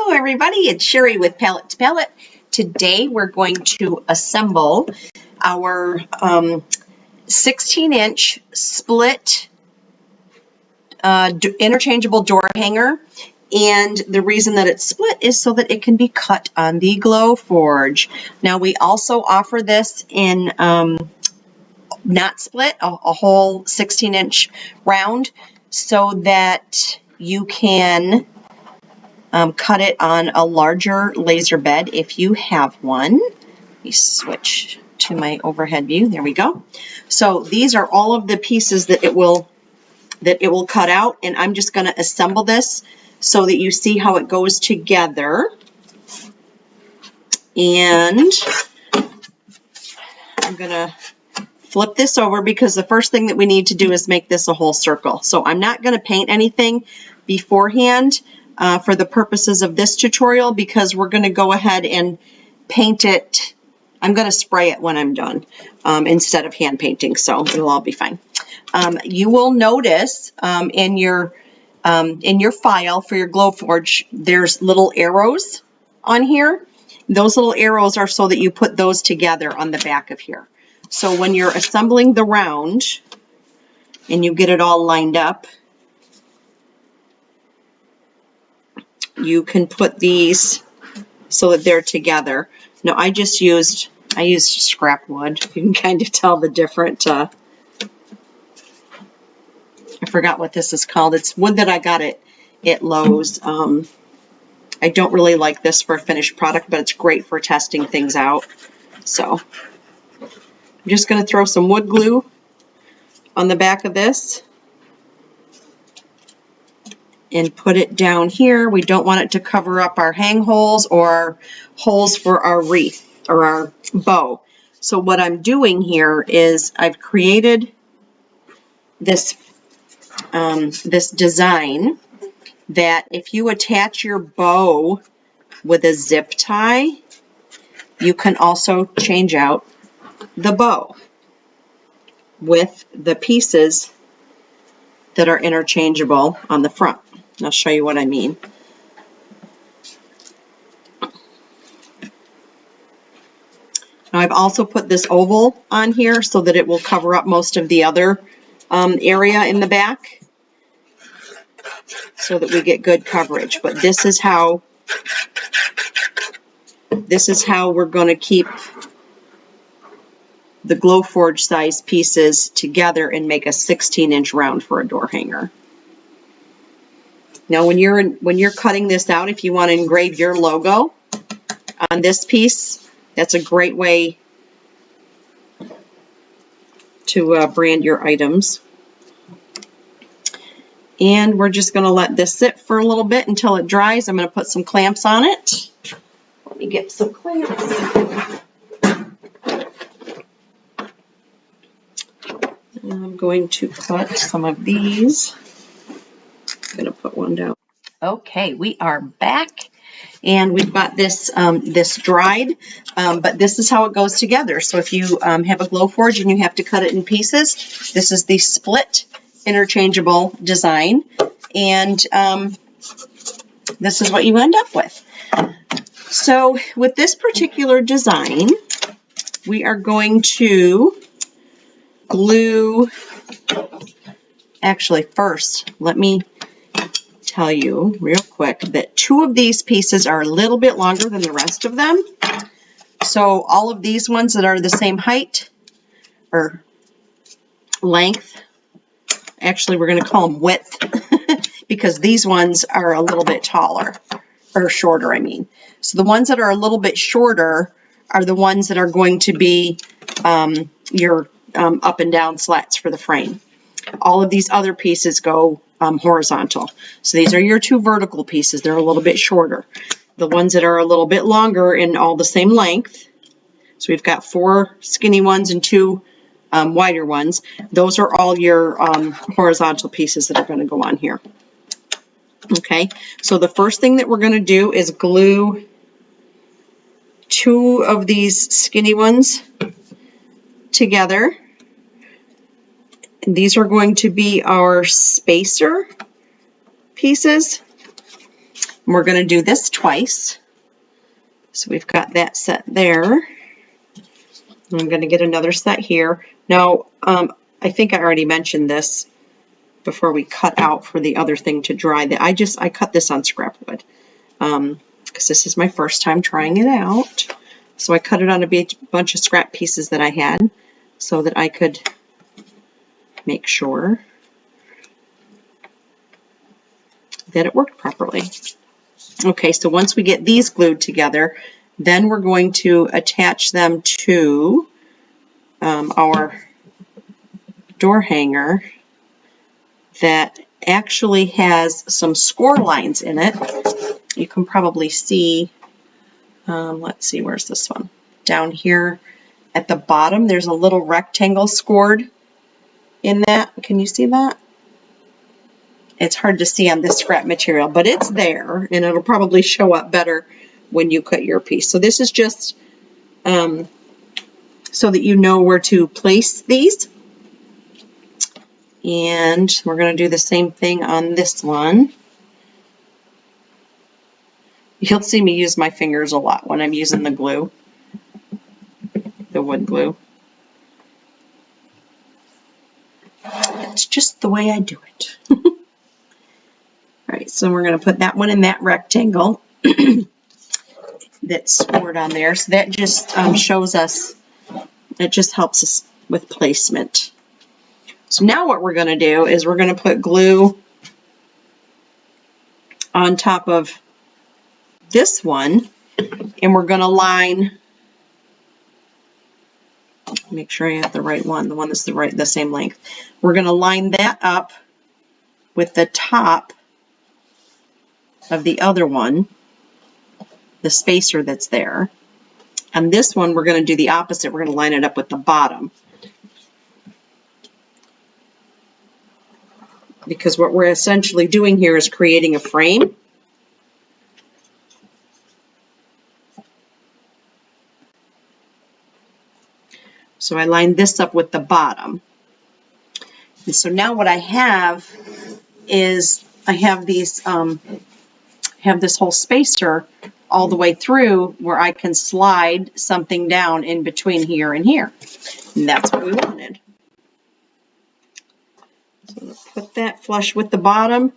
Hello everybody, it's Sherry with Palette to Palette. Today we're going to assemble our 16-inch split interchangeable door hanger. And the reason that it's split is so that it can be cut on the Glowforge. Now we also offer this in not split, a whole 16-inch round, so that you can cut it on a larger laser bed if you have one. Let me switch to my overhead view. There we go. So these are all of the pieces that it will cut out, and I'm just going to assemble this so that you see how it goes together. And I'm going to flip this over because the first thing that we need to do is make this a whole circle. So I'm not going to paint anything beforehand for the purposes of this tutorial, because we're going to go ahead and paint it. I'm going to spray it when I'm done instead of hand painting, so it'll all be fine. You will notice in your file for your Glowforge, there's little arrows on here. Those little arrows are so that you put those together on the back of here. So when you're assembling the round and you get it all lined up, you can put these so that they're together. Now I used scrap wood. You can kind of tell the different, I forgot what this is called. It's wood that I got at Lowe's. I don't really like this for a finished product, but it's great for testing things out. So I'm just going to throw some wood glue on the back of this and put it down here. We don't want it to cover up our hang holes or holes for our wreath or our bow. So what I'm doing here is I've created this this design that if you attach your bow with a zip tie, you can also change out the bow with the pieces that are interchangeable on the front. I'll show you what I mean. Now I've also put this oval on here so that it will cover up most of the other area in the back, so that we get good coverage. But this is how we're going to keep the Glowforge size pieces together and make a 16-inch round for a door hanger. Now when you're cutting this out, if you want to engrave your logo on this piece, that's a great way to brand your items. And we're just going to let this sit for a little bit until it dries. I'm going to put some clamps on it. Let me get some clamps. And I'm going to put some of these. I'm going to put one down. Okay, we are back, and we've got this this dried, but this is how it goes together. So if you have a Glowforge and you have to cut it in pieces, this is the split interchangeable design, and this is what you end up with. So with this particular design, we are going to glue. Actually, first, let me tell you real quick that two of these pieces are a little bit longer than the rest of them. So all of these ones that are the same height or length, actually we're going to call them width, because these ones are a little bit taller, or shorter, I mean. So the ones that are a little bit shorter are the ones that are going to be your up and down slats for the frame. All of these other pieces go horizontal. So these are your two vertical pieces. They're a little bit shorter. The ones that are a little bit longer and all the same length, so we've got 4 skinny ones and 2 wider ones. Those are all your horizontal pieces that are going to go on here. Okay, so the first thing that we're going to do is glue 2 of these skinny ones together. And these are going to be our spacer pieces. And we're going to do this twice. So we've got that set there. I'm going to get another set here. Now, I think I already mentioned this before we cut out for the other thing to dry. I cut this on scrap wood because this is my first time trying it out. So I cut it on a bunch of scrap pieces that I had so that I could make sure that it worked properly. Okay, so once we get these glued together, then we're going to attach them to our door hanger that actually has some score lines in it. You can probably see, let's see, where's this one? Down here at the bottom, there's a little rectangle scored in that. Can you see that? It's hard to see on this scrap material, but it's there, and it'll probably show up better when you cut your piece. So this is just so that you know where to place these. And we're going to do the same thing on this one. You'll see me use my fingers a lot when I'm using the glue, the wood glue. It's just the way I do it. All right, so we're going to put that one in that rectangle that's scored on there. So that just shows us, it just helps us with placement. So now what we're going to do is we're going to put glue on top of this one, and we're going to line, make sure I have the right one, the one that's the same length. We're going to line that up with the top of the other one, the spacer that's there. And this one, we're going to do the opposite. We're going to line it up with the bottom. Because what we're essentially doing here is creating a frame. So I lined this up with the bottom. And so now what I have is I have these, have this whole spacer all the way through where I can slide something down in between here and here. And that's what we wanted. So I'm going to put that flush with the bottom,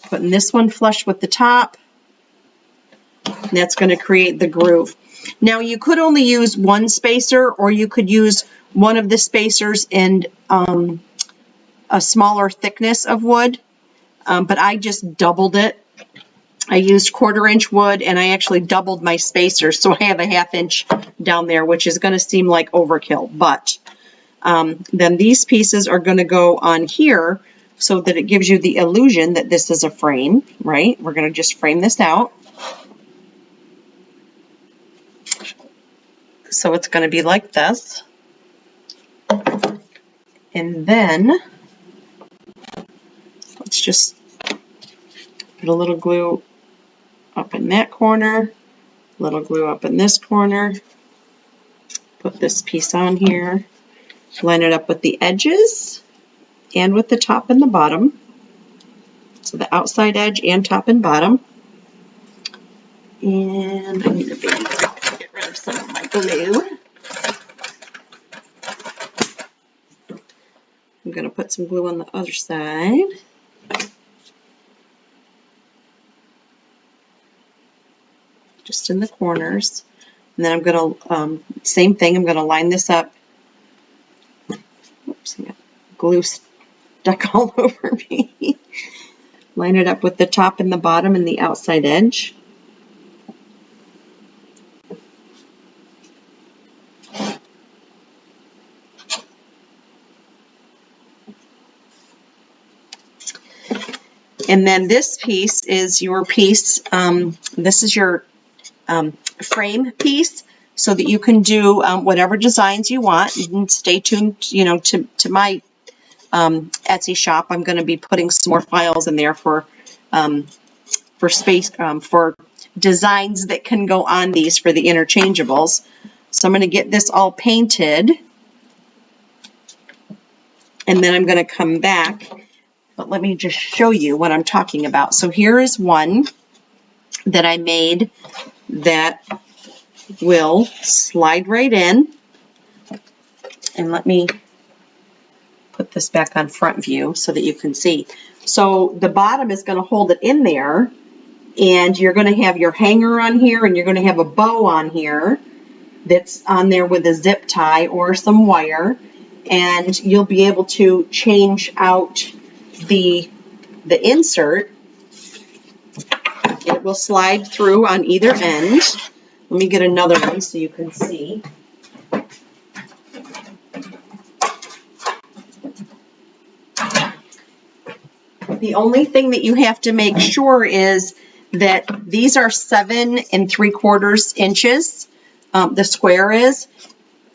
putting this one flush with the top. And that's going to create the groove. Now you could only use one spacer, or you could use one of the spacers in a smaller thickness of wood, but I just doubled it. I used 1/4 inch wood, and I actually doubled my spacers, so I have a 1/2 inch down there, which is going to seem like overkill, but then these pieces are going to go on here so that it gives you the illusion that this is a frame, right? We're going to just frame this out. So it's going to be like this. And then let's just put a little glue up in that corner, a little glue up in this corner, put this piece on here, line it up with the edges and with the top and the bottom. So the outside edge and top and bottom. And I need to get rid of some of my glue. I'm going to put some glue on the other side. Just in the corners. And then I'm going to, same thing, I'm going to line this up. Oops, I got glue stuck all over me. Line it up with the top and the bottom and the outside edge. And then this piece is your piece. This is your frame piece, so that you can do whatever designs you want. You can stay tuned, you know, to my Etsy shop. I'm going to be putting some more files in there for space for designs that can go on these for the interchangeables. So I'm going to get this all painted, and then I'm going to come back. But let me just show you what I'm talking about. So here is one that I made that will slide right in. And let me put this back on front view so that you can see. So the bottom is going to hold it in there, and you're going to have your hanger on here, and you're going to have a bow on here that's on there with a zip tie or some wire, and you'll be able to change out the insert. It will slide through on either end. Let me get another one so you can see. The only thing that you have to make sure is that these are 7 3/4 inches. The square is.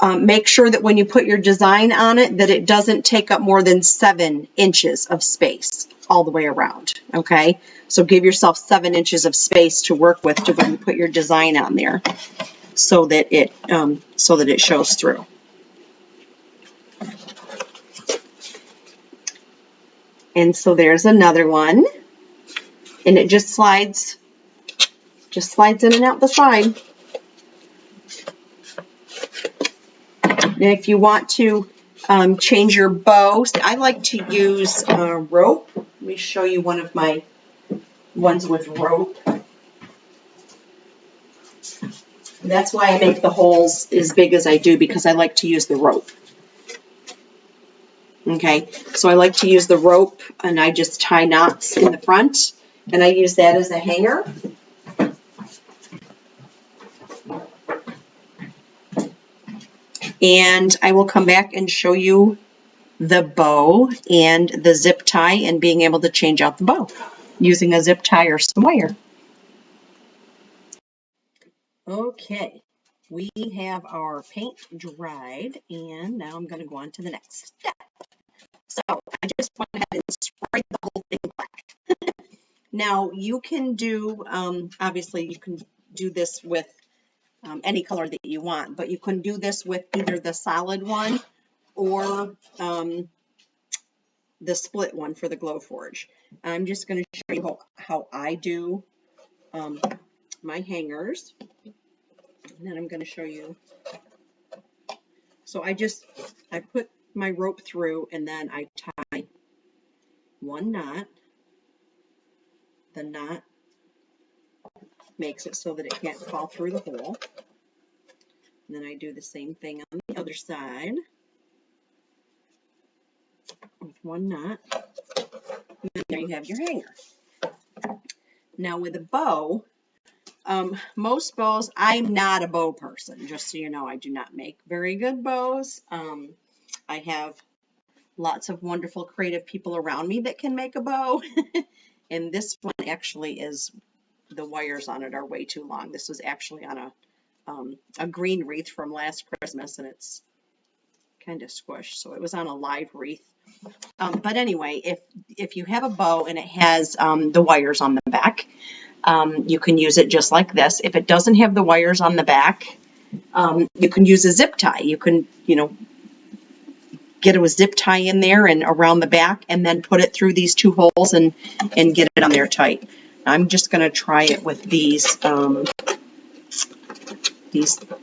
Make sure that when you put your design on it, that it doesn't take up more than 7 inches of space all the way around. Okay, so give yourself 7 inches of space to work with to when you put your design on there, so that it shows through. And so there's another one, and it just slides in and out the side. And if you want to change your bow, I like to use rope. Let me show you one of my ones with rope. That's why I make the holes as big as I do, because I like to use the rope. Okay, so I like to use the rope, and I just tie knots in the front, and I use that as a hanger. And I will come back and show you the bow and the zip tie and being able to change out the bow using a zip tie or some wire. Okay, we have our paint dried, and now I'm going to go on to the next step. So I just went ahead and sprayed the whole thing black. Now you can do, obviously you can do this with any color that you want, but you can do this with either the solid one or the split one for the Glowforge. I'm just going to show you how I do my hangers, and then I'm going to show you. So I put my rope through, and then I tie one knot. The knot makes it so that it can't fall through the hole. And then I do the same thing on the other side with one knot. And then there you have your hanger. Now with a bow, most bows, I'm not a bow person, just so you know. I do not make very good bows. I have lots of wonderful creative people around me that can make a bow. And this one actually is, the wires on it are way too long. This was actually on a green wreath from last Christmas, and it's kind of squished, so it was on a live wreath. But anyway, if you have a bow and it has the wires on the back, you can use it just like this. If it doesn't have the wires on the back, you can use a zip tie. You can, get a zip tie in there and around the back, and then put it through these 2 holes and get it on there tight. I'm just going to try it with these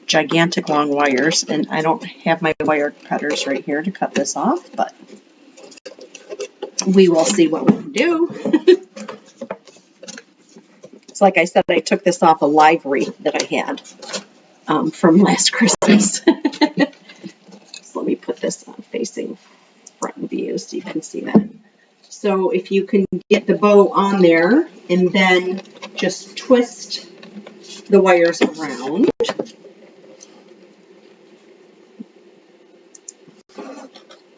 gigantic long wires, and I don't have my wire cutters right here to cut this off, but we will see what we can do. It's like I said, I took this off a live wreath that I had from last Christmas. So let me put this on facing front view so you can see that. So if you can get the bow on there and then just twist the wires around.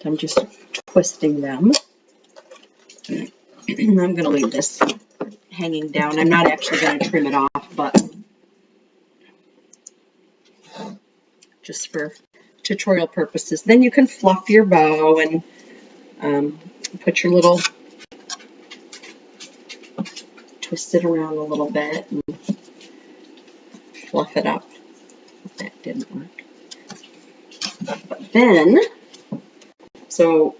I'm just twisting them. I'm going to leave this hanging down. I'm not actually going to trim it off, but just for tutorial purposes. Then you can fluff your bow and put your little, twist it around a little bit and fluff it up. That didn't work. But then, so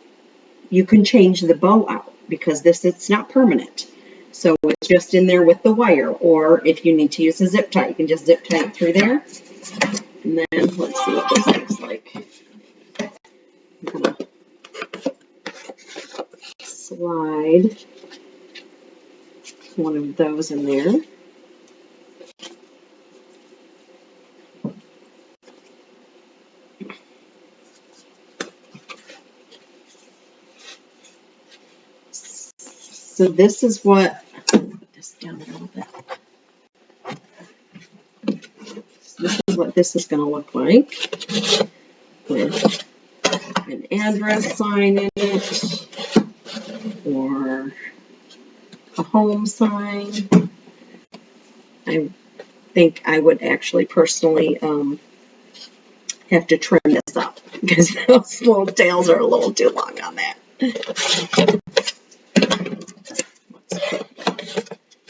you can change the bow out, because it's not permanent. So just in there with the wire, or if you need to use a zip tie, you can just zip tie it through there. And then let's see what this looks like. I'm gonna slide one of those in there. So this is what, put this down a little bit. So this is what this is going to look like, with an address sign in it, or a home sign. I think I would actually personally have to trim this up because those little tails are a little too long on that. Let's put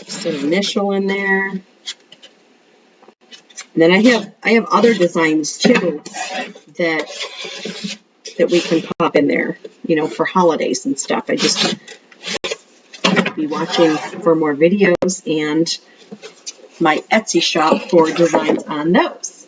just an initial in there. And then I have other designs too that we can pop in there, you know, for holidays and stuff. I just be watching for more videos and my Etsy shop for designs on those.